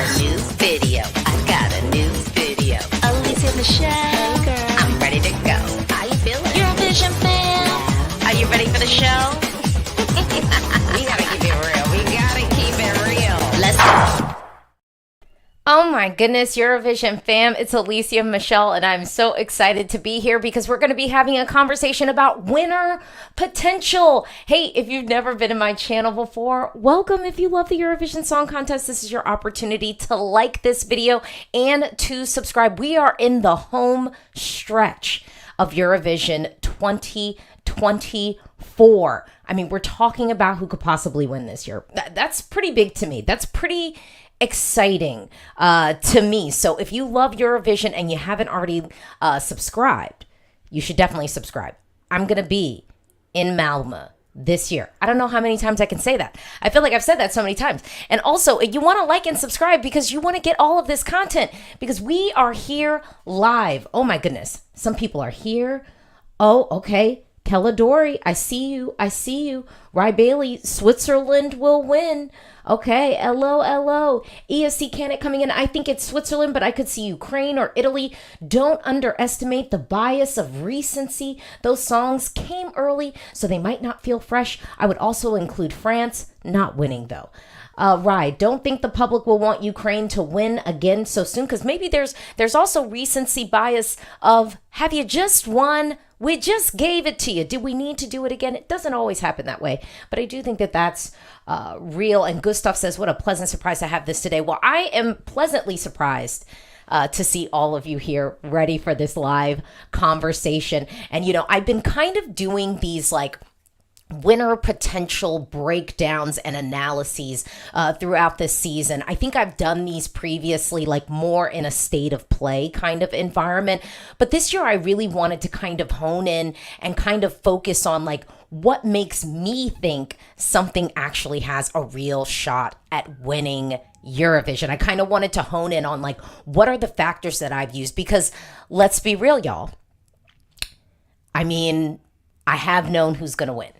a new video. I got a new video. Alesia Michelle. Hey girl. I'm ready to go. How you feeling? Eurovision fam. Are you ready for the show? We gotta keep it real. We gotta keep it real. Let's go. Oh my goodness, Eurovision fam, it's Alesia Michelle, and I'm so excited to be here because we're going to be having a conversation about winner potential. Hey, if you've never been in my channel before, welcome. If you love the Eurovision Song Contest, this is your opportunity to like this video and to subscribe. We are in the home stretch of Eurovision 2024. I mean, we're talking about who could possibly win this year. That's pretty big to me. That's pretty exciting to me. So if you love Eurovision and you haven't already subscribed, you should definitely subscribe. I'm going to be in Malmö this year. I don't know how many times I can say that. I feel like I've said that so many times. And also, you want to like and subscribe because you want to get all of this content because we are here live. Oh my goodness. Some people are here. Oh, okay. Kelladori, I see you. I see you. Rye Bailey, Switzerland will win. Okay, hello. ESC Canic coming in. I think it's Switzerland, but I could see Ukraine or Italy. Don't underestimate the bias of recency. Those songs came early, so they might not feel fresh. I would also include France, not winning though. Right. Don't think the public will want Ukraine to win again so soon, because maybe there's also recency bias of, have you just won? We just gave it to you. Do we need to do it again? It doesn't always happen that way, but I do think that that's real. And Gustav says, what a pleasant surprise to have this today. Well, I am pleasantly surprised to see all of you here ready for this live conversation. And, you know, I've been kind of doing these like winner potential breakdowns and analyses throughout this season. I think I've done these previously, like more in a state of play kind of environment. But this year I really wanted to kind of hone in and kind of focus on like what makes me think something actually has a real shot at winning Eurovision. I kind of wanted to hone in on like, what are the factors that I've used? Because let's be real, y'all. I mean, I have known who's going to win.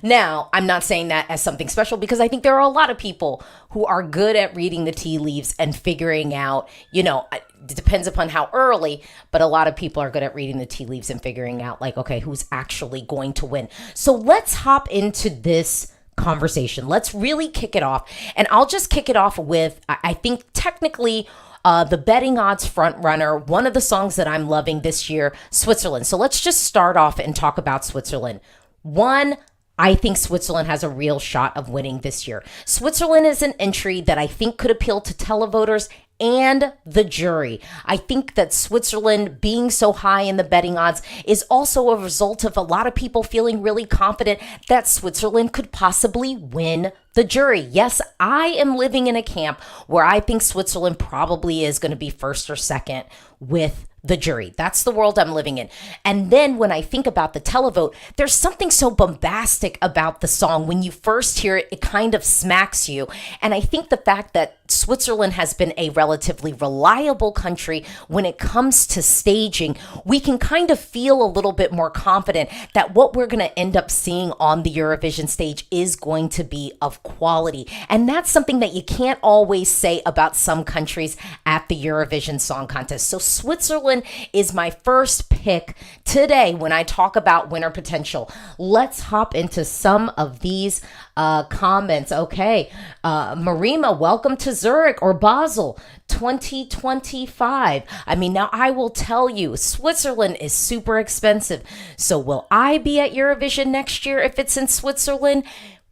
Now, I'm not saying that as something special because I think there are a lot of people who are good at reading the tea leaves and figuring out, you know, it depends upon how early, but a lot of people are good at reading the tea leaves and figuring out like, okay, who's actually going to win. So let's hop into this conversation. Let's really kick it off. And I'll just kick it off with, I think technically, the betting odds front runner, one of the songs that I'm loving this year, Switzerland. So let's just start off and talk about Switzerland. One, I think Switzerland has a real shot of winning this year. Switzerland is an entry that I think could appeal to televoters and the jury. I think that Switzerland being so high in the betting odds is also a result of a lot of people feeling really confident that Switzerland could possibly win the jury. Yes, I am living in a camp where I think Switzerland probably is going to be first or second with the jury. That's the world I'm living in. And then when I think about the televote, there's something so bombastic about the song. When you first hear it, it kind of smacks you. And I think the fact that Switzerland has been a relatively reliable country when it comes to staging, we can kind of feel a little bit more confident that what we're going to end up seeing on the Eurovision stage is going to be of quality. And that's something that you can't always say about some countries at the Eurovision Song Contest. So Switzerland is my first pick today when I talk about winner potential. Let's hop into some of these comments. Okay. Marima, welcome to Zurich or Basel 2025. I mean, now I will tell you, Switzerland is super expensive. So will I be at Eurovision next year if it's in Switzerland?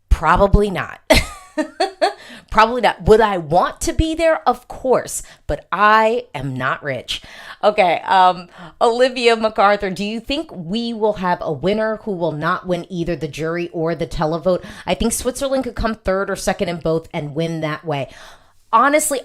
Probably not. Probably not. Would I want to be there? Of course, but I am not rich. Okay, Olivia MacArthur, do you think we will have a winner who will not win either the jury or the televote? I think Switzerland could come third or second in both and win that way. Honestly,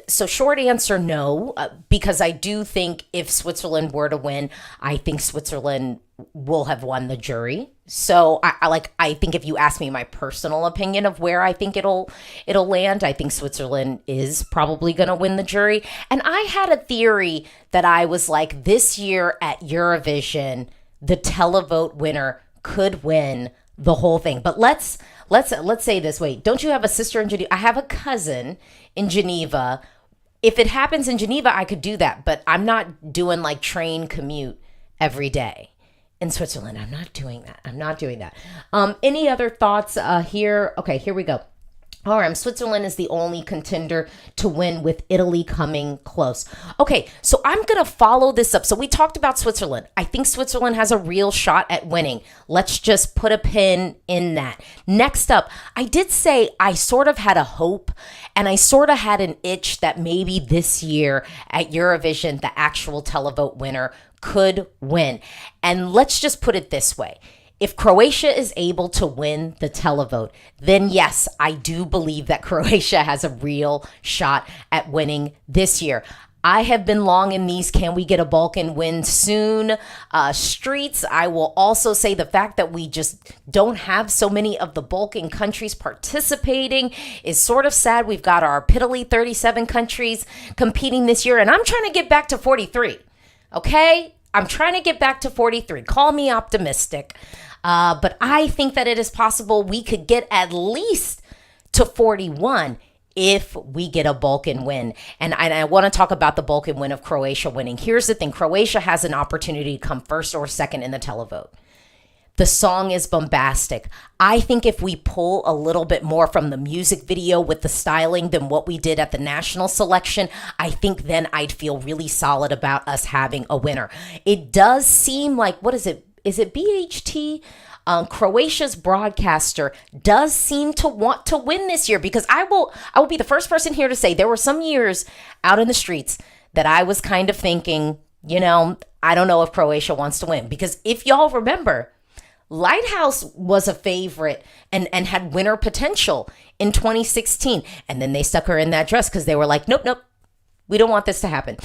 so short answer, no, because I do think if Switzerland were to win, I think Switzerland will have won the jury. So I think if you ask me my personal opinion of where I think it'll land, I think Switzerland is probably going to win the jury. And I had a theory that I was like, this year at Eurovision, the televote winner could win the whole thing. But let's let's say this. Wait, don't you have a sister in Geneva? I have a cousin in Geneva. If it happens in Geneva, I could do that, but I'm not doing like train commute every day. In Switzerland, I'm not doing that. Any other thoughts here? Okay, here we go. All right, Switzerland is the only contender to win, with Italy coming close. Okay, so I'm going to follow this up. So we talked about Switzerland. I think Switzerland has a real shot at winning. Let's just put a pin in that. Next up, I did say I sort of had a hope and I sort of had an itch that maybe this year at Eurovision, the actual televote winner could win. And let's just put it this way. If Croatia is able to win the televote, then yes, I do believe that Croatia has a real shot at winning this year. I have been long in these "can we get a Balkan win soon" streets. I will also say the fact that we just don't have so many of the Balkan countries participating is sort of sad. We've got our piddly 37 countries competing this year, and I'm trying to get back to 43. Okay? I'm trying to get back to 43. Call me optimistic. But I think that it is possible we could get at least to 41 if we get a Balkan win. And I want to talk about the Balkan win of Croatia winning. Here's the thing. Croatia has an opportunity to come first or second in the televote. The song is bombastic. I think if we pull a little bit more from the music video with the styling than what we did at the national selection, I think then I'd feel really solid about us having a winner. It does seem like, what is it? Is it BHT? Croatia's broadcaster does seem to want to win this year, because I will be the first person here to say there were some years out in the streets that I was kind of thinking, I don't know if Croatia wants to win, because if y'all remember, Lighthouse was a favorite and had winner potential in 2016. And then they stuck her in that dress because they were like, nope, we don't want this to happen.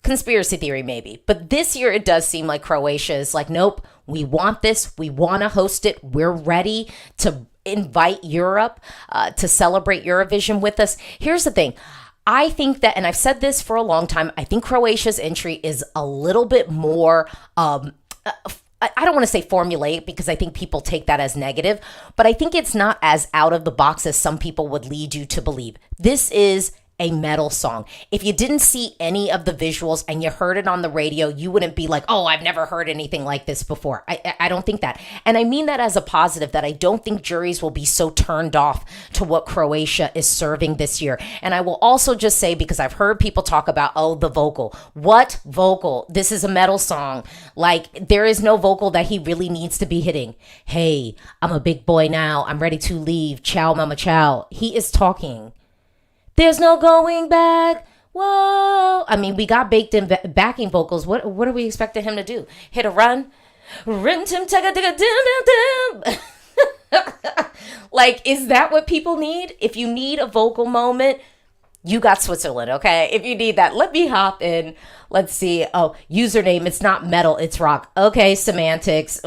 Conspiracy theory, maybe. But this year it does seem like Croatia is like, nope, we want this. We want to host it. We're ready to invite Europe to celebrate Eurovision with us. Here's the thing. I think that, and I've said this for a long time, I think Croatia's entry is a little bit more I don't want to say formulaic, because I think people take that as negative, but I think it's not as out of the box as some people would lead you to believe. This is a metal song. If you didn't see any of the visuals and you heard it on the radio, you wouldn't be like, oh, I've never heard anything like this before. I don't think that. And I mean that as a positive, that I don't think juries will be so turned off to what Croatia is serving this year. And I will also just say, because I've heard people talk about, oh, the vocal. What vocal? This is a metal song. Like, there is no vocal that he really needs to be hitting. Hey, I'm a big boy now. I'm ready to leave. Ciao, mama, ciao. He is talking. There's no going back. Whoa. I mean, we got baked in backing vocals. What are we expecting him to do? Hit a run? Rim tim taka taka dim dim dim. Like, is that what people need? If you need a vocal moment, you got Switzerland, okay? If you need that, let me hop in. Let's see. Oh, username. It's not metal, it's rock. Okay, semantics.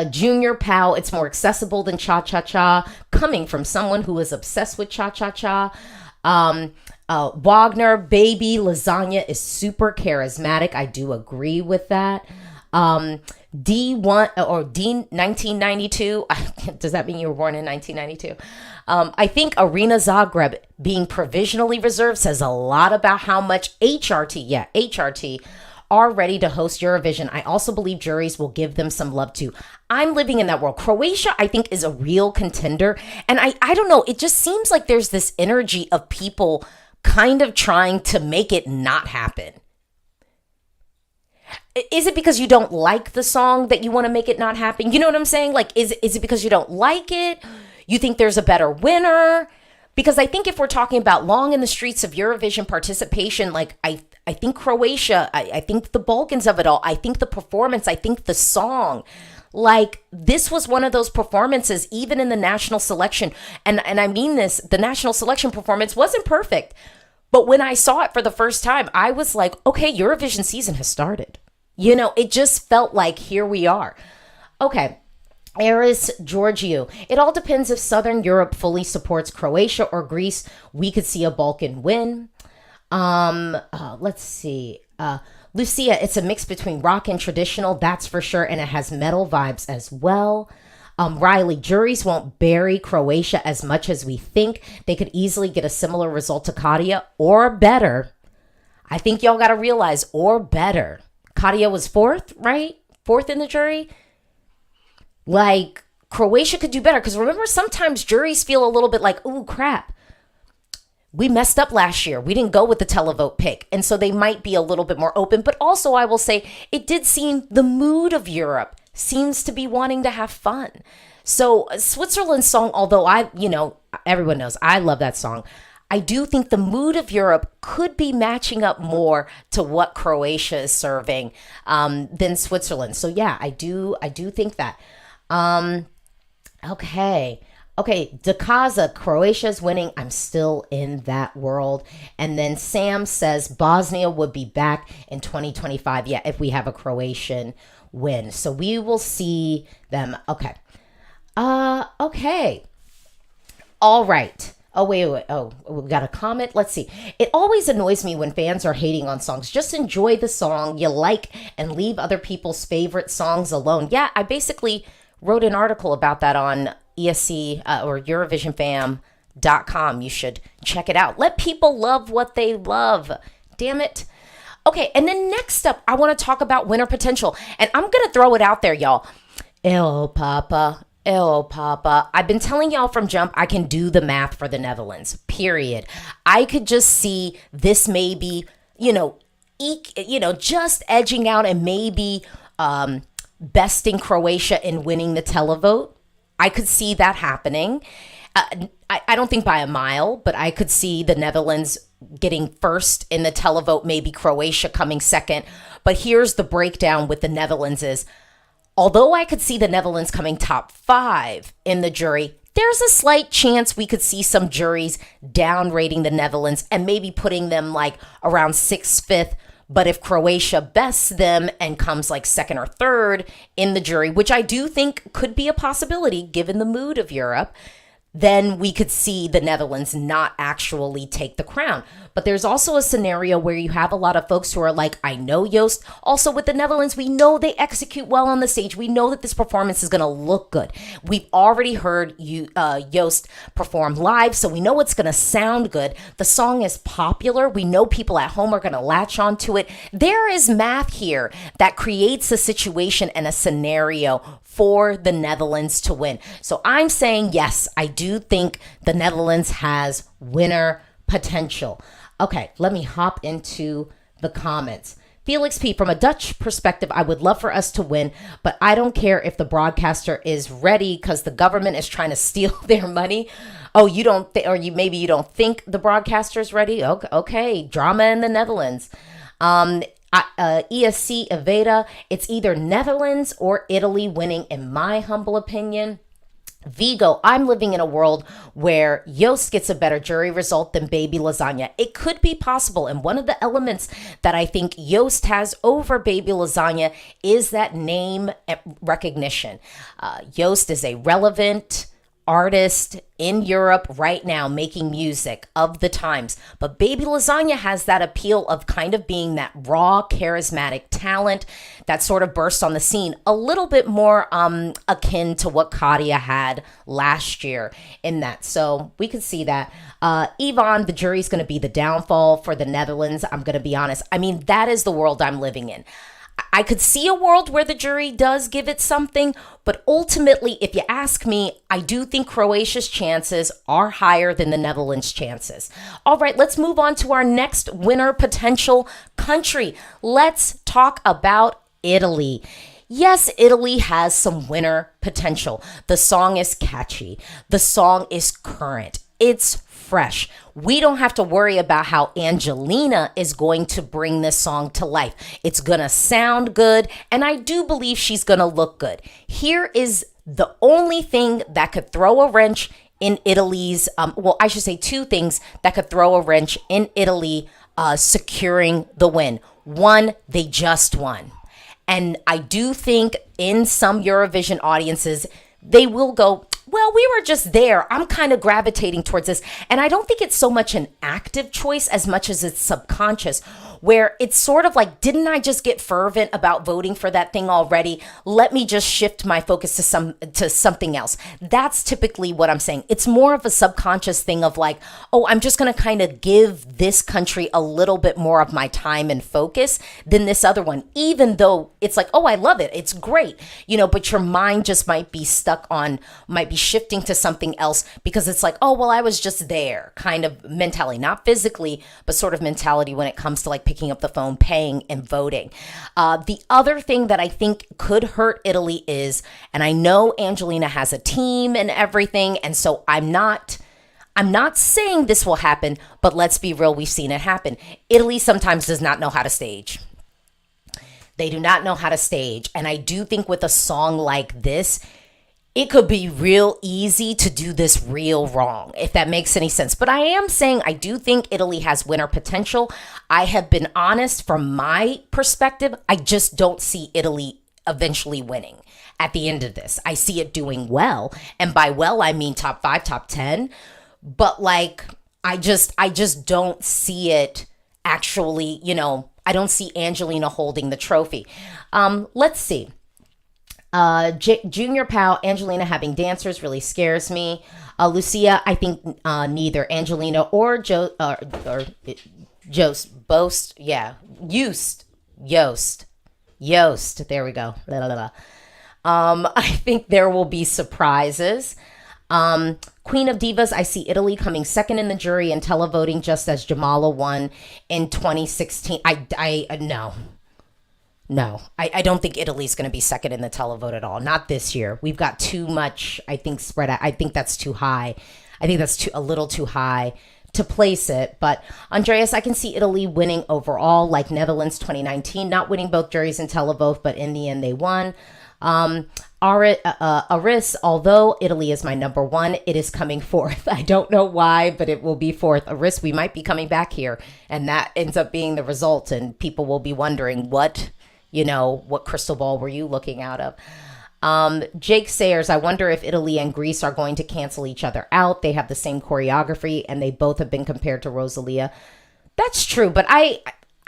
Junior Pow, it's more accessible than Cha Cha Cha, coming from someone who is obsessed with Cha Cha Cha. Wagner, Baby Lasagna is super charismatic. I do agree with that. D1 or D 1992. Does that mean you were born in 1992? I think Arena Zagreb being provisionally reserved says a lot about how much HRT are ready to host Eurovision. I also believe juries will give them some love too. I'm living in that world. Croatia, I think, is a real contender. And I don't know, it just seems like there's this energy of people kind of trying to make it not happen. Is it because you don't like the song that you want to make it not happen? You know what I'm saying? Like, is it because you don't like it? You think there's a better winner? Because I think if we're talking about long in the streets of Eurovision participation, like I think Croatia, I think the Balkans of it all, I think the performance, I think the song, like this was one of those performances, even in the national selection. And I mean this, the national selection performance wasn't perfect. But when I saw it for the first time, I was like, okay, Eurovision season has started. You know, it just felt like here we are. Okay. Eris Georgiou. It all depends if Southern Europe fully supports Croatia or Greece. We could see a Balkan win. Let's see. Lucia, it's a mix between rock and traditional, that's for sure, and it has metal vibes as well. Riley, juries won't bury Croatia as much as we think. They could easily get a similar result to Katia or better. I think y'all got to realize, or better. Katia was fourth, right? Fourth in the jury. Like, Croatia could do better. Because remember, sometimes juries feel a little bit like, ooh, crap. We messed up last year. We didn't go with the televote pick. And so they might be a little bit more open. But also, I will say, it did seem the mood of Europe seems to be wanting to have fun. So Switzerland's song, although everyone knows I love that song, I do think the mood of Europe could be matching up more to what Croatia is serving than Switzerland. So yeah, I do think that. Okay, Dakaza, Croatia's winning. I'm still in that world. And then Sam says Bosnia would be back in 2025. Yeah, if we have a Croatian win. So we will see them. Okay. Okay. All right. Oh, wait. Oh, we got a comment. Let's see. It always annoys me when fans are hating on songs. Just enjoy the song you like and leave other people's favorite songs alone. Yeah, I basically wrote an article about that on ESC or EurovisionFam.com. You should check it out. Let people love what they love. Damn it. Okay, and then next up, I want to talk about winner potential. And I'm going to throw it out there, y'all. El Papa. I've been telling y'all from jump, I can do the math for the Netherlands, period. I could just see this maybe, just edging out and maybe besting Croatia in winning the televote. I could see that happening. I don't think by a mile, but I could see the Netherlands getting first in the televote, maybe Croatia coming second. But here's the breakdown with the Netherlands is, although I could see the Netherlands coming top 5 in the jury, there's a slight chance we could see some juries downrating the Netherlands and maybe putting them like around 6th, 5th. But if Croatia bests them and comes like second or third in the jury, which I do think could be a possibility given the mood of Europe, then we could see the Netherlands not actually take the crown. But there's also a scenario where you have a lot of folks who are like, I know Joost. Also with the Netherlands, we know they execute well on the stage. We know that this performance is going to look good. We've already heard Joost perform live, so we know it's going to sound good. The song is popular. We know people at home are going to latch onto it. There is math here that creates a situation and a scenario for the Netherlands to win. So I'm saying, yes, I do think the Netherlands has winner potential. Okay, let me hop into the comments. Felix P, from a Dutch perspective, I would love for us to win, but I don't care if the broadcaster is ready because the government is trying to steal their money. Oh, you don't, maybe you don't think the broadcaster is ready? Okay, drama in the Netherlands. ESC Aveda, it's either Netherlands or Italy winning, in my humble opinion. Vigo, I'm living in a world where Joost gets a better jury result than Baby Lasagna. It could be possible, and one of the elements that I think Joost has over Baby Lasagna is that name recognition. Joost is a relevant artist in Europe right now making music of the times. But Baby Lasagna has that appeal of kind of being that raw, charismatic talent that sort of burst on the scene, a little bit more akin to what Katia had last year in that. So we could see that. Yvonne, the jury's going to be the downfall for the Netherlands. I'm going to be honest. I mean, that is the world I'm living in. I could see a world where the jury does give it something, but ultimately, if you ask me, I do think Croatia's chances are higher than the Netherlands' chances. All right, let's move on to our next winner potential country. Let's talk about Italy. Yes, Italy has some winner potential. The song is catchy. The song is current. It's fresh. We don't have to worry about how Angelina is going to bring this song to life. It's going to sound good, and I do believe she's going to look good. Here is the only thing that could throw a wrench in Italy's, I should say two things that could throw a wrench in Italy securing the win. One, they just won. And I do think in some Eurovision audiences, they will go, well, we were just there. I'm kind of gravitating towards this. And I don't think it's so much an active choice as much as it's subconscious. where it's sort of like, didn't I just get fervent about voting for that thing already? Let me just shift my focus to something else. That's typically what I'm saying. It's more of a subconscious thing of like, oh, I'm just going to kind of give this country a little bit more of my time and focus than this other one, even though it's like, oh, I love it. It's great, but your mind just might be might be shifting to something else because it's like, oh, well, I was just there kind of mentality, not physically, but sort of mentality when it comes to like picking up the phone, paying and voting. The other thing that I think could hurt Italy is, and I know Angelina has a team and everything, and so I'm not saying this will happen, but let's be real, we've seen it happen. Italy sometimes does not know how to stage. They do not know how to stage. And I do think with a song like this, it could be real easy to do this real wrong, if that makes any sense. But I am saying I do think Italy has winner potential. I have been honest from my perspective. I just don't see Italy eventually winning at the end of this. I see it doing well. And by well, I mean top 5, top 10. But like, I just don't see it actually, I don't see Angelina holding the trophy. Let's see. Junior Pal, Angelina having dancers really scares me. Lucia, I think neither Angelina or Yost, there we go. I think there will be surprises. Queen of Divas, I see Italy coming second in the jury and televoting just as Jamala won in 2016. No, I don't think Italy's going to be second in the televote at all. Not this year. We've got too much, I think, spread out. I think that's too high. I think that's a little too high to place it. But Andreas, I can see Italy winning overall, like Netherlands 2019, not winning both juries and televote, but in the end they won. Aris, although Italy is my number one, it is coming fourth. I don't know why, but it will be fourth. Aris, we might be coming back here, and that ends up being the result, and people will be wondering what crystal ball were you looking out of? Jake Sayers, I wonder if Italy and Greece are going to cancel each other out. They have the same choreography, and they both have been compared to Rosalia. That's true, but I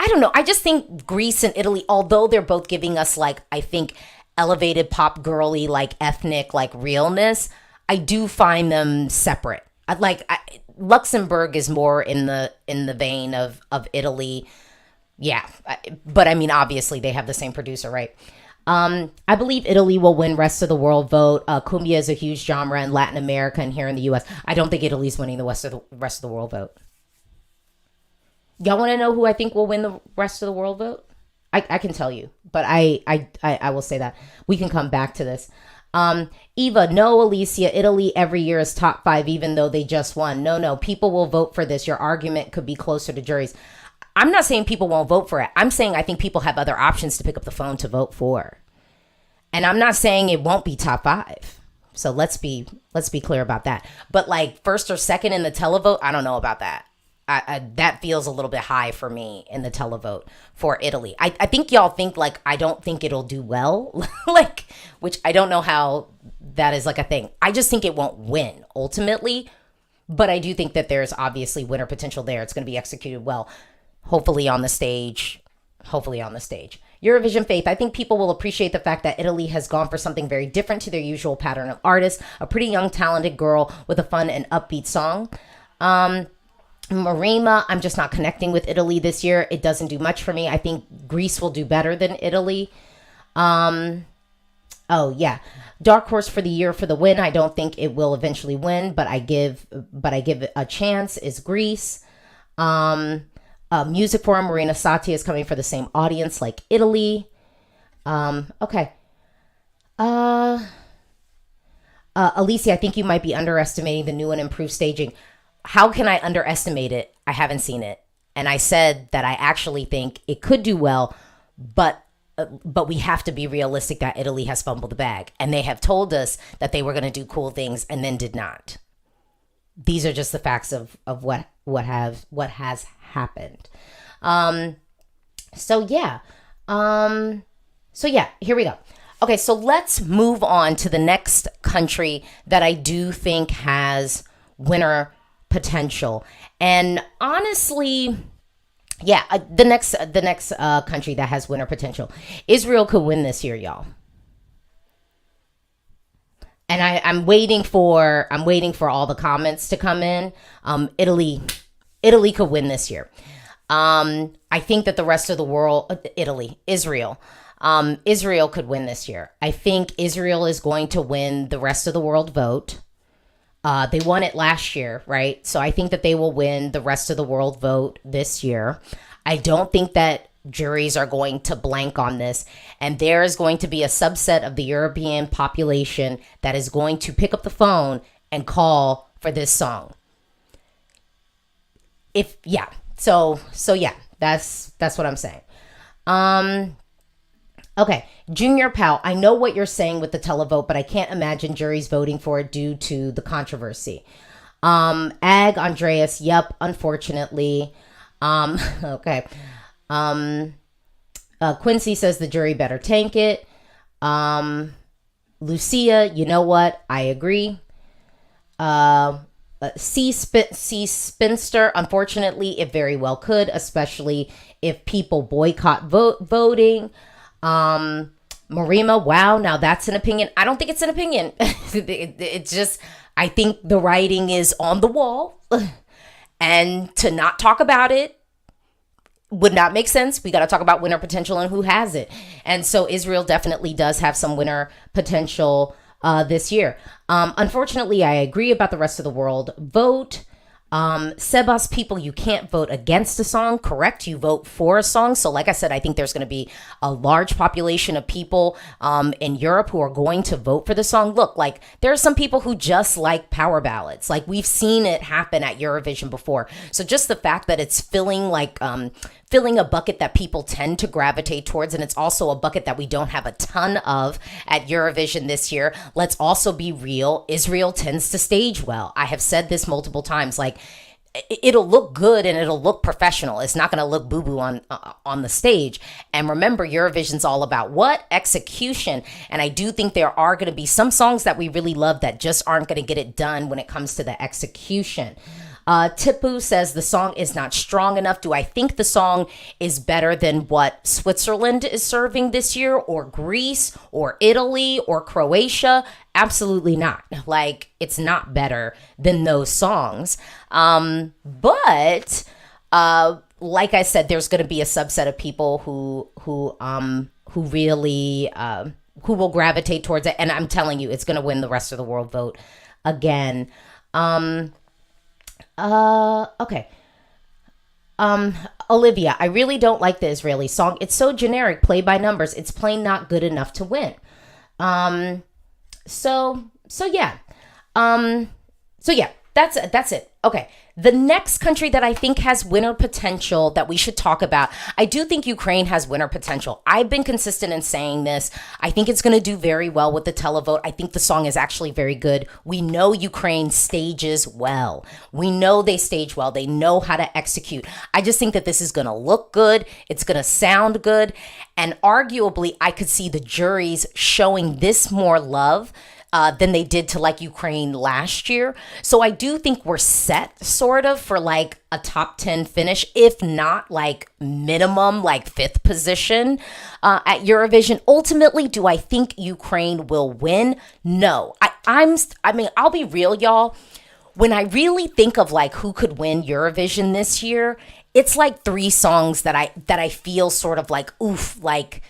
don't know. I just think Greece and Italy, although they're both giving us, like, I think elevated pop girly, like ethnic, like realness, I do find them separate. Luxembourg is more in the vein of Italy. Yeah, but I mean, obviously they have the same producer, right? I believe Italy will win rest of the world vote. Cumbia is a huge genre in Latin America and here in the U.S. I don't think Italy's winning the rest of the world vote. Y'all want to know who I think will win the rest of the world vote? I can tell you, but I will say that. We can come back to this. Eva, no, Alesia, Italy every year is top 5, even though they just won. No, people will vote for this. Your argument could be closer to juries. I'm not saying people won't vote for it. I'm saying I think people have other options to pick up the phone to vote for. And I'm not saying it won't be top 5. So let's be clear about that. But like first or second in the televote, I don't know about that. That feels a little bit high for me in the televote for Italy. I think y'all think like I don't think it'll do well, like, which I don't know how that is like a thing. I just think it won't win ultimately, but I do think that there's obviously winner potential there. It's going to be executed well. Hopefully on the stage. Eurovision Faith. I think people will appreciate the fact that Italy has gone for something very different to their usual pattern of artists. A pretty young, talented girl with a fun and upbeat song. Marima, I'm just not connecting with Italy this year. It doesn't do much for me. I think Greece will do better than Italy. Oh, yeah. Dark horse for the year for the win. I don't think it will eventually win, but I give it a chance is Greece. Music Forum, Marina Sati is coming for the same audience like Italy. Okay. Alesia, I think you might be underestimating the new and improved staging. How can I underestimate it? I haven't seen it. And I said that I actually think it could do well, but we have to be realistic that Italy has fumbled the bag. And they have told us that they were going to do cool things and then did not. These are just the facts of what has happened. So yeah, here we go. Okay, so let's move on to the next country that I do think has winner potential. And honestly, Yeah, the next country that has winner potential. Israel could win this year, y'all. And I'm waiting for all the comments to come in. Italy could win this year. I think that the rest of the world, Israel could win this year. I think Israel is going to win the rest of the world vote. They won it last year, right? So I think that they will win the rest of the world vote this year. I don't think that juries are going to blank on this. And there is going to be a subset of the European population that is going to pick up the phone and call for this song. That's what I'm saying. Okay, Junior Pal, I know what you're saying with the televote, but I can't imagine juries voting for it due to the controversy. Ag Andreas, yep, unfortunately. Okay. Quincy says the jury better tank it. Lucia, you know what? I agree. C Spinster, unfortunately, it very well could, especially if people boycott voting. Marima, wow, now that's an opinion. I don't think it's an opinion. It's just, I think the writing is on the wall, and to not talk about it would not make sense. We got to talk about winner potential and who has it. And so Israel definitely does have some winner potential this year. Unfortunately, I agree about the rest of the world vote. Sebas, people, you can't vote against a song, correct? You vote for a song. So like I said, I think there's going to be a large population of people in Europe who are going to vote for the song. Look, like there are some people who just like power ballads. Like we've seen it happen at Eurovision before. So just the fact that it's filling a bucket that people tend to gravitate towards, and it's also a bucket that we don't have a ton of at Eurovision this year. Let's also be real. Israel tends to stage well. I have said this multiple times. Like, it'll look good and it'll look professional. It's not going to look boo-boo on the stage. And remember, Eurovision's all about what? Execution. And I do think there are going to be some songs that we really love that just aren't going to get it done when it comes to the execution. Tipu says the song is not strong enough. Do I think the song is better than what Switzerland is serving this year, or Greece, or Italy, or Croatia? Absolutely not. Like, it's not better than those songs. But like I said, there's going to be a subset of people who really who will gravitate towards it, and I'm telling you, it's going to win the rest of the world vote again. Okay. Olivia, I really don't like the Israeli song. It's so generic, play by numbers. It's plain not good enough to win. So yeah. That's it. Okay. The next country that I think has winner potential that we should talk about, I do think Ukraine has winner potential. I've been consistent in saying this. I think it's going to do very well with the televote. I think the song is actually very good. We know Ukraine stages well. We know they stage well. They know how to execute. I just think that this is going to look good. It's going to sound good. And arguably, I could see the juries showing this more love than they did to like Ukraine last year. So I do think we're set sort of for like a top 10 finish, if not like minimum like 5th position at Eurovision. Ultimately, do I think Ukraine will win? No. I mean, I'll be real, y'all. When I really think of like who could win Eurovision this year, it's like 3 songs that I feel sort of like, oof, like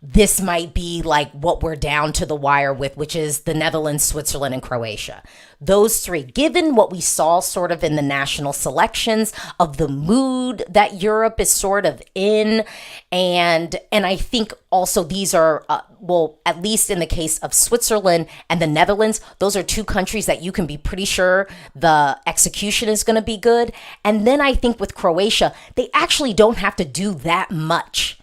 this might be like what we're down to the wire with, which is the Netherlands, Switzerland, and Croatia. Those 3, given what we saw sort of in the national selections of the mood that Europe is sort of in. And I think also these are, well, at least in the case of Switzerland and the Netherlands, those are 2 countries that you can be pretty sure the execution is going to be good. And then I think with Croatia, they actually don't have to do that much.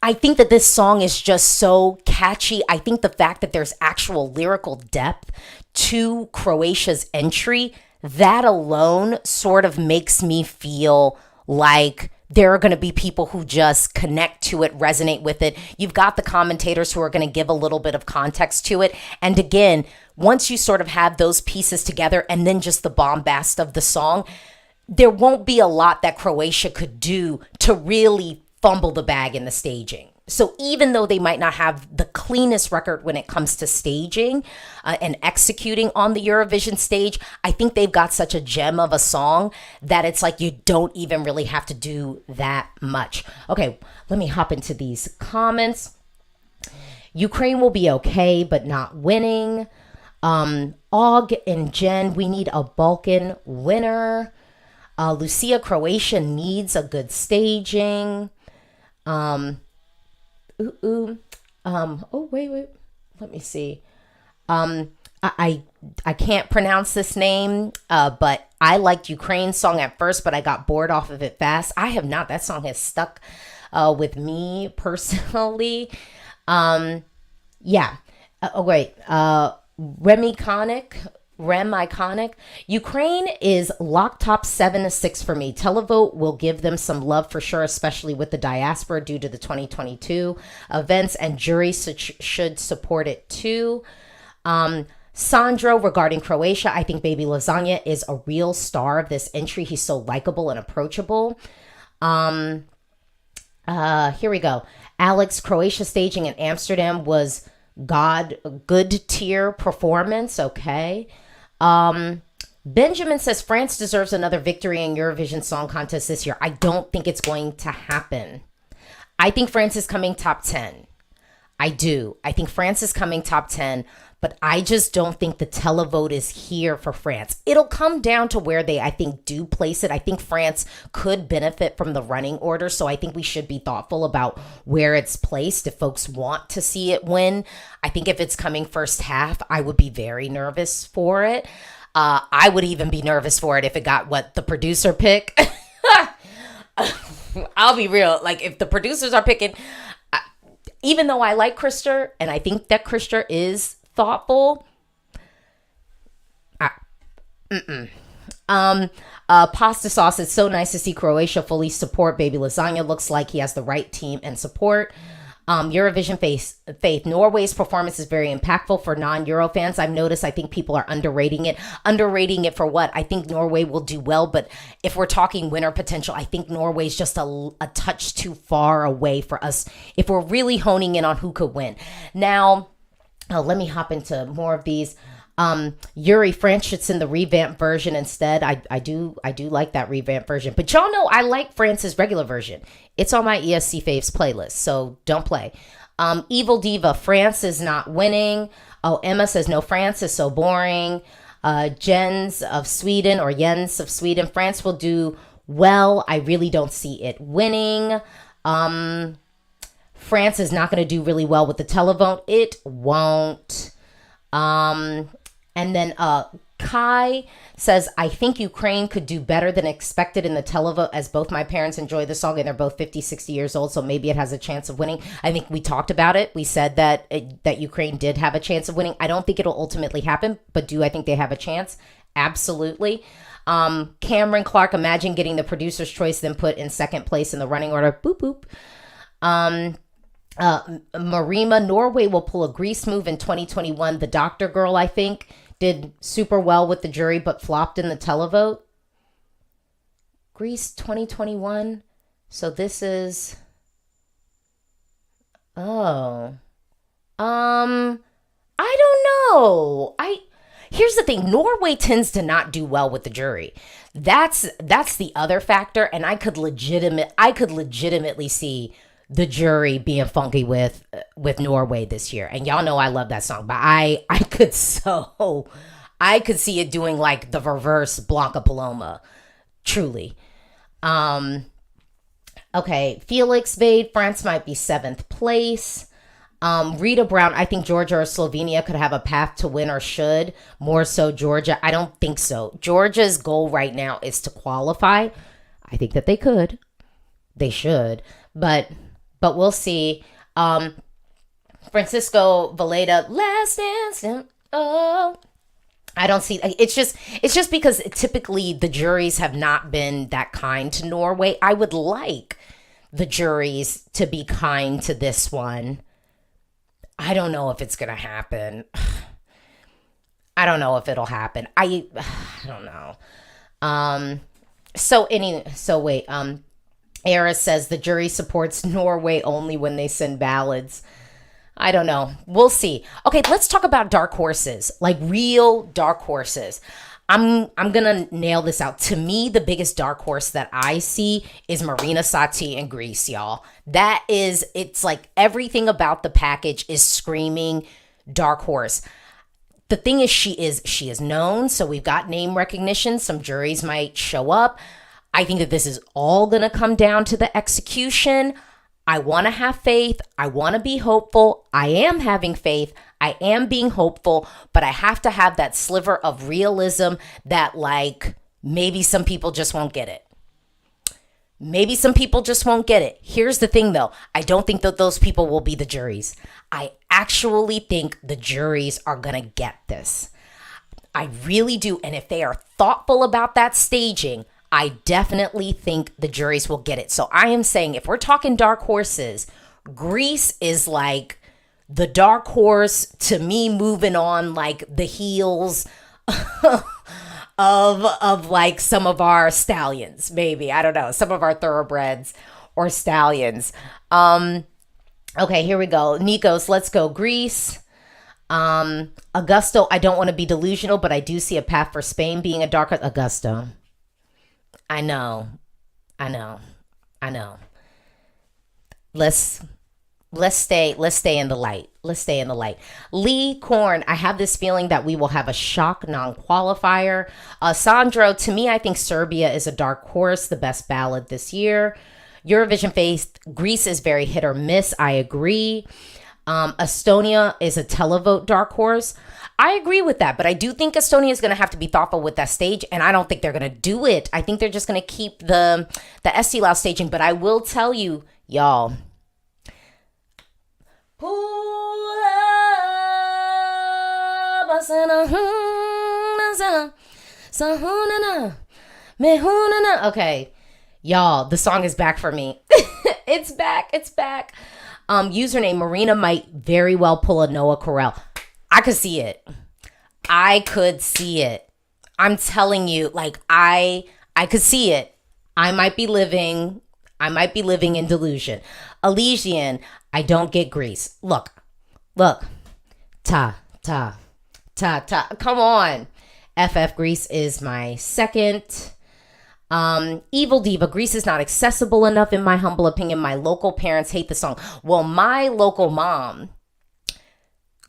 I think that this song is just so catchy. I think the fact that there's actual lyrical depth to Croatia's entry, that alone sort of makes me feel like there are going to be people who just connect to it, resonate with it. You've got the commentators who are going to give a little bit of context to it. And again, once you sort of have those pieces together and then just the bombast of the song, there won't be a lot that Croatia could do to really fumble the bag in the staging. So even though they might not have the cleanest record when it comes to staging and executing on the Eurovision stage, I think they've got such a gem of a song that it's like you don't even really have to do that much. Okay, let me hop into these comments. Ukraine will be okay, but not winning. Og and Jen, we need a Balkan winner. Lucia, Croatia needs a good staging. Oh, wait. Let me see. I can't pronounce this name, but I liked Ukraine's song at first, but I got bored off of it fast. I have not. That song has stuck with me personally. Yeah. Rem Iconic. Ukraine is locked top 7-6 for me. Televote will give them some love for sure, especially with the diaspora due to the 2022 events, and juries should support it too. Sandro, regarding Croatia, I think Baby Lasagna is a real star of this entry. He's so likable and approachable. Here we go. Alex, Croatia staging in Amsterdam was good tier performance. Okay. Benjamin says France deserves another victory in Eurovision Song Contest this year. I don't think it's going to happen. I think France is coming top 10. I do. I think France is coming top 10, but I just don't think the televote is here for France. It'll come down to where they, I think, do place it. I think France could benefit from the running order, so I think we should be thoughtful about where it's placed if folks want to see it win. I think if it's coming first half, I would be very nervous for it. I would even be nervous for it if it got the producer pick. I'll be real. Like, if the producers are picking, even though I like Krister, and I think that Krister is thoughtful. Pasta Sauce, it's so nice to see Croatia fully support Baby Lasagna. Looks like he has the right team and support. Eurovision Faith. Norway's performance is very impactful for non-Euro fans. I've noticed, I think people are underrating it. Underrating it for what? I think Norway will do well, but if we're talking winner potential, I think Norway's just a touch too far away for us if we're really honing in on who could win. Now, let me hop into more of these. Yuri, France should send the revamped version instead. I do like that revamped version, but y'all know I like France's regular version. It's on my ESC Faves playlist, so don't play. Evil Diva, France is not winning. Oh, Emma says no, France is so boring. Jens of Sweden, France will do well. I really don't see it winning. France is not going to do really well with the televote. It won't. And then Kai says, I think Ukraine could do better than expected in the televote, as both my parents enjoy the song and they're both 50, 60 years old, so maybe it has a chance of winning. I think we talked about it. We said that Ukraine did have a chance of winning. I don't think it'll ultimately happen, but do I think they have a chance? Absolutely. Cameron Clark, imagine getting the producer's choice, then put in second place in the running order. Boop, boop. Marima, Norway will pull a Greece move in 2021. The Doctor Girl, I think, did super well with the jury, but flopped in the televote. Greece 2021. So this is, I don't know. Here's the thing. Norway tends to not do well with the jury. That's the other factor. And I could legitimately see the jury being funky with Norway this year. And y'all know I love that song, but I could see it doing like the reverse Blanca Paloma. Truly. Okay. Felix Vade, France might be 7th place. Rita Brown, I think Georgia or Slovenia could have a path to win, or should. More so Georgia. I don't think so. Georgia's goal right now is to qualify. I think that they could. They should. But we'll see. Francisco Valeda, last dance. Oh, I don't see. It's just because typically the juries have not been that kind to Norway. I would like the juries to be kind to this one. I don't know if it's gonna happen. I don't know if it'll happen. I don't know. So wait, Eris says the jury supports Norway only when they send ballads. I don't know. We'll see. Okay, let's talk about dark horses, like real dark horses. I'm gonna nail this out. To me, the biggest dark horse that I see is Marina Sati in Greece, y'all. It's like everything about the package is screaming dark horse. The thing is, she is known, so we've got name recognition. Some juries might show up. I think that this is all gonna come down to the execution. I want to have faith. I want to be hopeful. I am having faith. I am being hopeful, but I have to have that sliver of realism that, like, maybe some people just won't get it. Maybe some people just won't get it. Here's the thing, though. I don't think that those people will be the juries. I actually think the juries are going to get this. I really do. And if they are thoughtful about that staging, I definitely think the juries will get it. So I am saying, if we're talking dark horses, Greece is like the dark horse to me, moving on like the heels of like some of our stallions, maybe. I don't know, some of our thoroughbreds or stallions. Okay, here we go. Nikos, let's go Greece. Augusto, I don't want to be delusional, but I do see a path for Spain being a dark Augusto. I know. Let's stay in the light. Let's stay in the light. Lee Korn, I have this feeling that we will have a shock non-qualifier. Sandro, to me, I think Serbia is a dark horse, the best ballad this year. Eurovision face, Greece is very hit or miss. I agree. Estonia is a televote dark horse. I agree with that, but I do think Estonia is going to have to be thoughtful with that stage, and I don't think they're going to do it. I think they're just going to keep the ST Loud staging, but I will tell you, y'all, okay, y'all, the song is back for me. It's back. Username Marina might very well pull a Noah Corell. I could see it. I'm telling you, like, I could see it. I might be living in delusion. Elysian, I don't get Greece. Look. Ta. Come on. FF Greece is my second. Evil Diva, Greece is not accessible enough in my humble opinion. My local parents hate the song. Well, my local mom,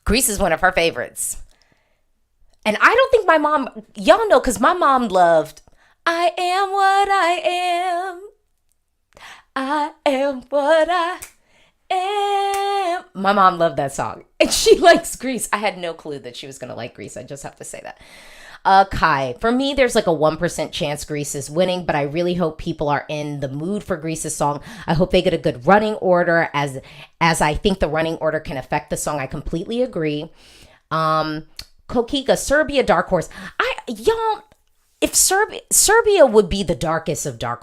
Greece is one of her favorites. And I don't think my mom, y'all know, because my mom loved I am what I am. I am what I am. My mom loved that song. And she likes Greece. I had no clue that she was going to like Greece. I just have to say that. Kai, for me, there's like a 1% chance Greece is winning, but I really hope people are in the mood for Greece's song. I hope they get a good running order, as I think the running order can affect the song. I completely agree. Kokika, Serbia, dark horse. Y'all, if Serbia would be the darkest of dark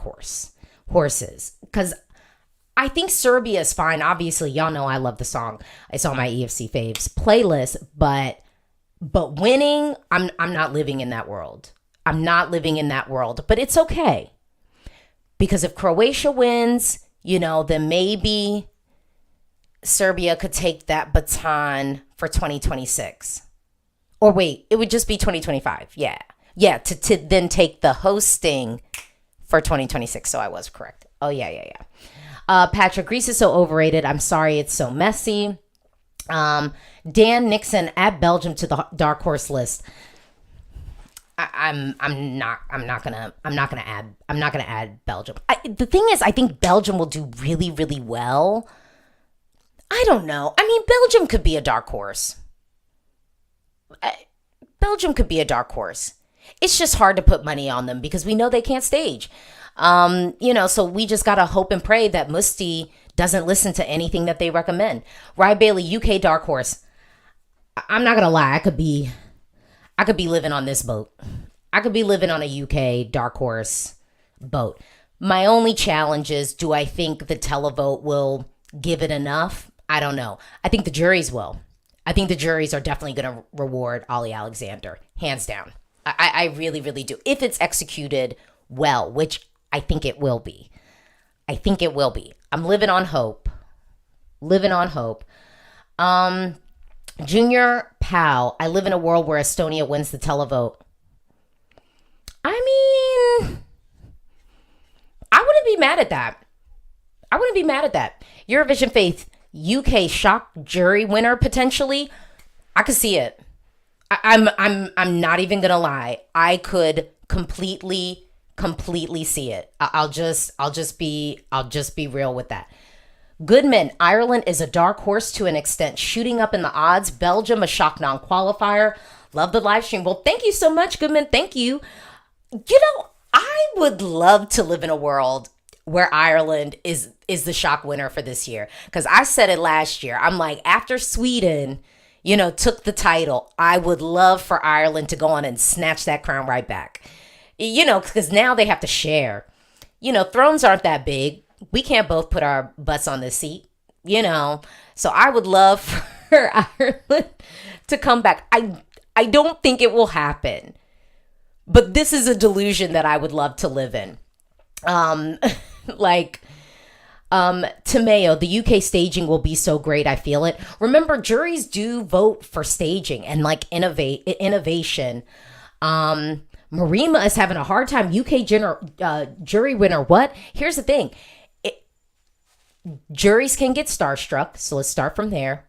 horses, because I think Serbia is fine. Obviously, y'all know I love the song. It's on my EFC faves playlist, but winning, I'm not living in that world. But it's okay. Because if Croatia wins, then maybe Serbia could take that baton for 2026. Or wait, it would just be 2025. Yeah. Yeah, to then take the hosting for 2026. So I was correct. Oh, yeah. Patrick, Greece is so overrated. I'm sorry it's so messy. Dan Nixon, add Belgium to the dark horse list. I'm not gonna add Belgium. The thing is, I think Belgium will do really, really well. I don't know. I mean, Belgium could be a dark horse. It's just hard to put money on them because we know they can't stage. So we just gotta hope and pray that Musti doesn't listen to anything that they recommend. Rye Bailey, UK dark horse. I'm not gonna lie, I could be living on this boat. I could be living on a UK dark horse boat. My only challenge is, do I think the televote will give it enough? I don't know. I think the juries will. I think the juries are definitely going to reward Ollie Alexander, hands down. I really, really do. If it's executed well, which I think it will be. I think it will be. I'm living on hope. Living on hope. Junior Pal, I live in a world where Estonia wins the televote. I mean, I wouldn't be mad at that. I wouldn't be mad at that. Eurovision Faith, UK shock jury winner potentially. I could see it. I'm not even gonna lie. I could completely see it. I'll just be real with that. Goodman, Ireland is a dark horse to an extent, shooting up in the odds. Belgium, a shock non-qualifier. Love the live stream. Well, thank you so much, Goodman. Thank you. You know, I would love to live in a world where Ireland is the shock winner for this year. Because I said it last year. I'm like, after Sweden, took the title, I would love for Ireland to go on and snatch that crown right back. Because now they have to share. Thrones aren't that big. We can't both put our butts on this seat, So I would love for Ireland to come back. I don't think it will happen. But this is a delusion that I would love to live in. Tomeo, the UK staging will be so great. I feel it. Remember, juries do vote for staging and innovation. Marima is having a hard time. UK jury winner. What? Here's the thing. Juries can get starstruck. So let's start from there.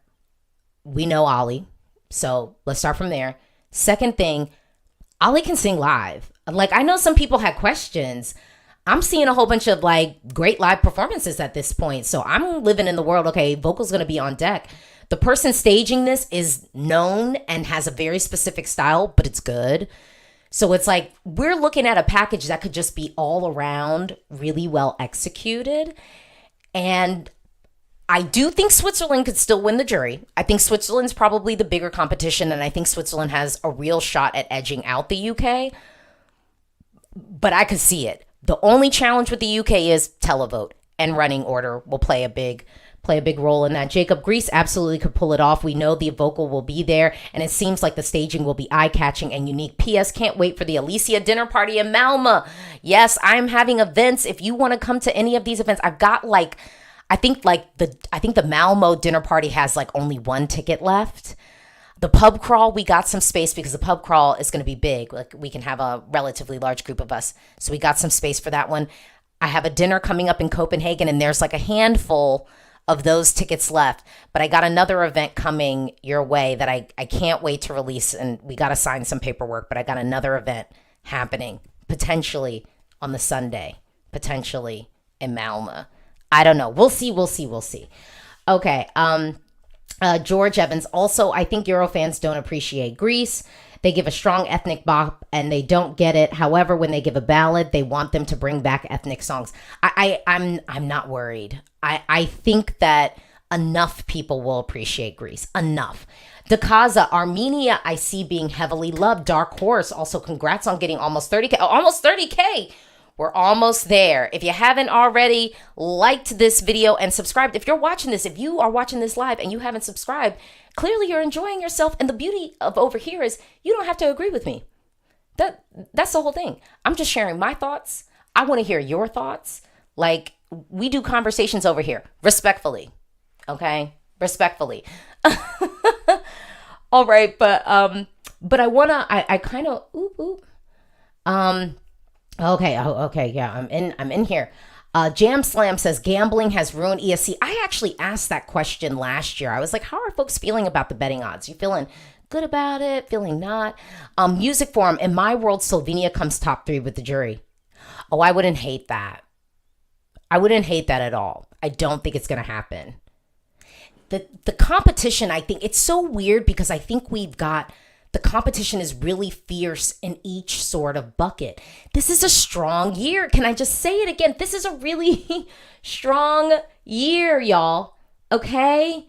We know Ollie. So let's start from there. Second thing, Ollie can sing live. I know some people had questions. I'm seeing a whole bunch of great live performances at this point. So I'm living in the world. Okay, vocals going to be on deck. The person staging this is known and has a very specific style, but it's good. So it's we're looking at a package that could just be all around really well executed. And I do think Switzerland could still win the jury. I think Switzerland's probably the bigger competition, and I think Switzerland has a real shot at edging out the UK. But I could see it. The only challenge with the UK is televote, and running order will play a big role in that. Jacob, Greece absolutely could pull it off. We know the vocal will be there, and it seems like the staging will be eye-catching and unique. P.S. Can't wait for the Alesia dinner party in Malmö. Yes, I'm having events. If you want to come to any of these events, I've got I think the Malmö dinner party has only one ticket left. The pub crawl, we got some space because the pub crawl is going to be big. We can have a relatively large group of us. So we got some space for that one. I have a dinner coming up in Copenhagen, and there's a handful of those tickets left. But I got another event coming your way that I can't wait to release, and we got to sign some paperwork. But I got another event happening potentially on the Sunday, potentially in Malmö. I don't know. We'll see. Okay. George Evans. Also, I think Eurofans don't appreciate Greece. They give a strong ethnic bop and they don't get it. However, when they give a ballad, they want them to bring back ethnic songs. I'm not worried. I think that enough people will appreciate Greece. Enough. Dakaza, Armenia, I see being heavily loved. Dark Horse. Also, congrats on getting almost 30K. Oh, almost 30K. We're almost there. If you haven't already liked this video and subscribed, if you are watching this live and you haven't subscribed, clearly you're enjoying yourself. And the beauty of over here is you don't have to agree with me. That's the whole thing. I'm just sharing my thoughts. I want to hear your thoughts. We do conversations over here respectfully. Okay? Respectfully. All right. But I want to, I kind of, Okay, yeah, I'm in here. Jam Slam says gambling has ruined ESC. I actually asked that question last year. I was like, how are folks feeling about the betting odds? You feeling good about it? Feeling not? Music Forum, in my world, Slovenia comes top 3 with the jury. Oh, I wouldn't hate that. I wouldn't hate that at all. I don't think it's going to happen. The competition, I think, it's so weird because I think the competition is really fierce in each sort of bucket. This is a strong year. Can I just say it again? This is a really strong year, y'all. Okay?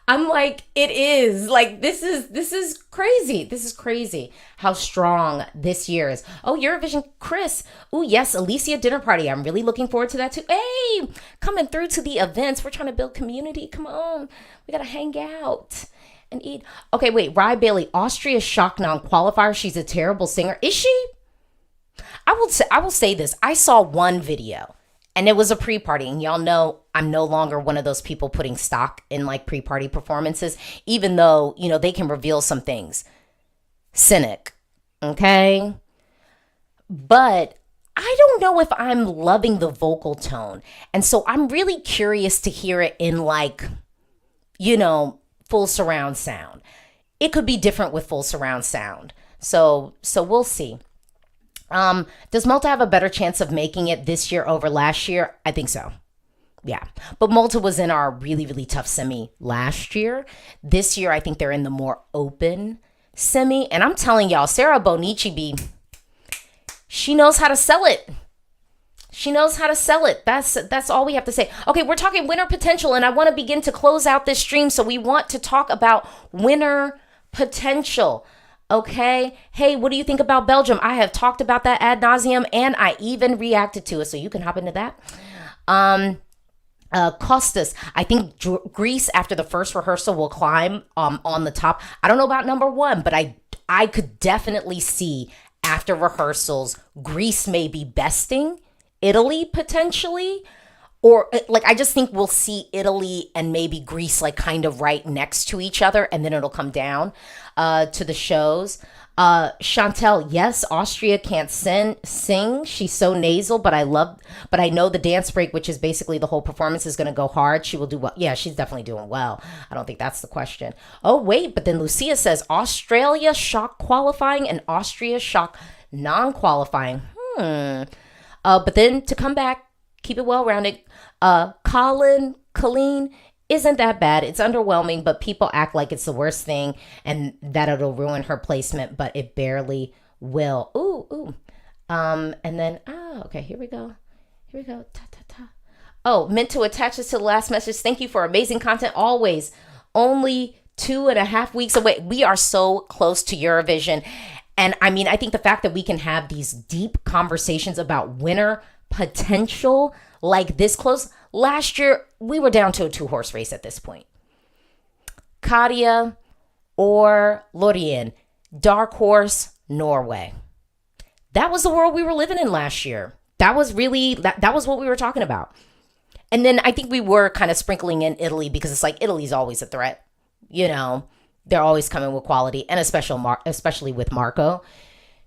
I'm it is. This is crazy. This is crazy how strong this year is. Oh, Eurovision, Chris. Oh, yes, Alesia dinner party. I'm really looking forward to that too. Hey, coming through to the events. We're trying to build community. Come on. We got to hang out and eat. Okay, wait. Rye Bailey, Austria shock non-qualifier. She's a terrible singer. Is she? I will say this. I saw one video and it was a pre-party, and y'all know I'm no longer one of those people putting stock in like pre-party performances, even though, you know, they can reveal some things. Cynic. Okay. But I don't know if I'm loving the vocal tone. And so I'm really curious to hear it in like, you know, full surround sound. It could be different with full surround sound. So we'll see. Does Malta have a better chance of making it this year over last year? I think so. Yeah. But Malta was in our really, really tough semi last year. This year, I think they're in the more open semi. And I'm telling y'all, Sarah Bonici she knows how to sell it. She knows how to sell it. That's all we have to say. Okay, we're talking winner potential, and I want to begin to close out this stream. So we want to talk about winner potential. Okay. Hey, what do you think about Belgium? I have talked about that ad nauseum, and I even reacted to it. So you can hop into that. Costas, I think Greece after the first rehearsal will climb on the top. I don't know about number one, but I could definitely see after rehearsals, Greece may be besting Italy potentially. Or like, I just think we'll see Italy and maybe Greece like kind of right next to each other, and then it'll come down to the shows. Chantel, yes, Austria can't sing. She's so nasal, but I know the dance break, which is basically the whole performance, is going to go hard. She will do well. Yeah, she's definitely doing well. I don't think that's the question. Oh, wait, but then Lucia says Australia shock qualifying and Austria shock non-qualifying. But then to come back, keep it well-rounded. Colleen isn't that bad. It's underwhelming, but people act like it's the worst thing and that it'll ruin her placement, but it barely will. Ooh. And then, okay, here we go. Oh, meant to attach this to the last message. Thank you for amazing content always. Only 2.5 weeks away. We are so close to Eurovision. And I mean, I think the fact that we can have these deep conversations about winner potential like this close. Last year, we were down to a 2-horse race at this point. Katia or Lorien, dark horse, Norway. That was the world we were living in last year. That was really, that was what we were talking about. And then I think we were kind of sprinkling in Italy because it's like Italy's always a threat. You know, they're always coming with quality, and especially with Marco.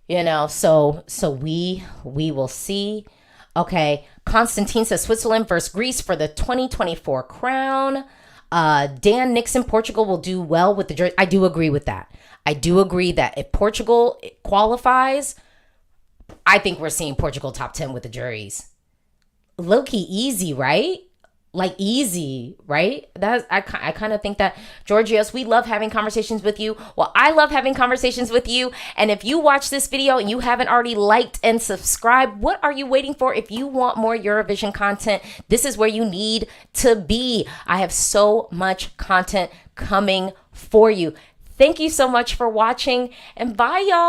You know, so we will see. Okay, Constantine says Switzerland versus Greece for the 2024 crown. Dan Nixon, Portugal will do well with the jersey. I do agree with that. I do agree that if Portugal qualifies, I think we're seeing Portugal top 10 with the juries. Low-key easy, right? Like easy, right? I kind of think that. Georgios, we love having conversations with you. Well, I love having conversations with you. And if you watch this video and you haven't already liked and subscribed, what are you waiting for? If you want more Eurovision content, this is where you need to be. I have so much content coming for you. Thank you so much for watching, and bye, y'all.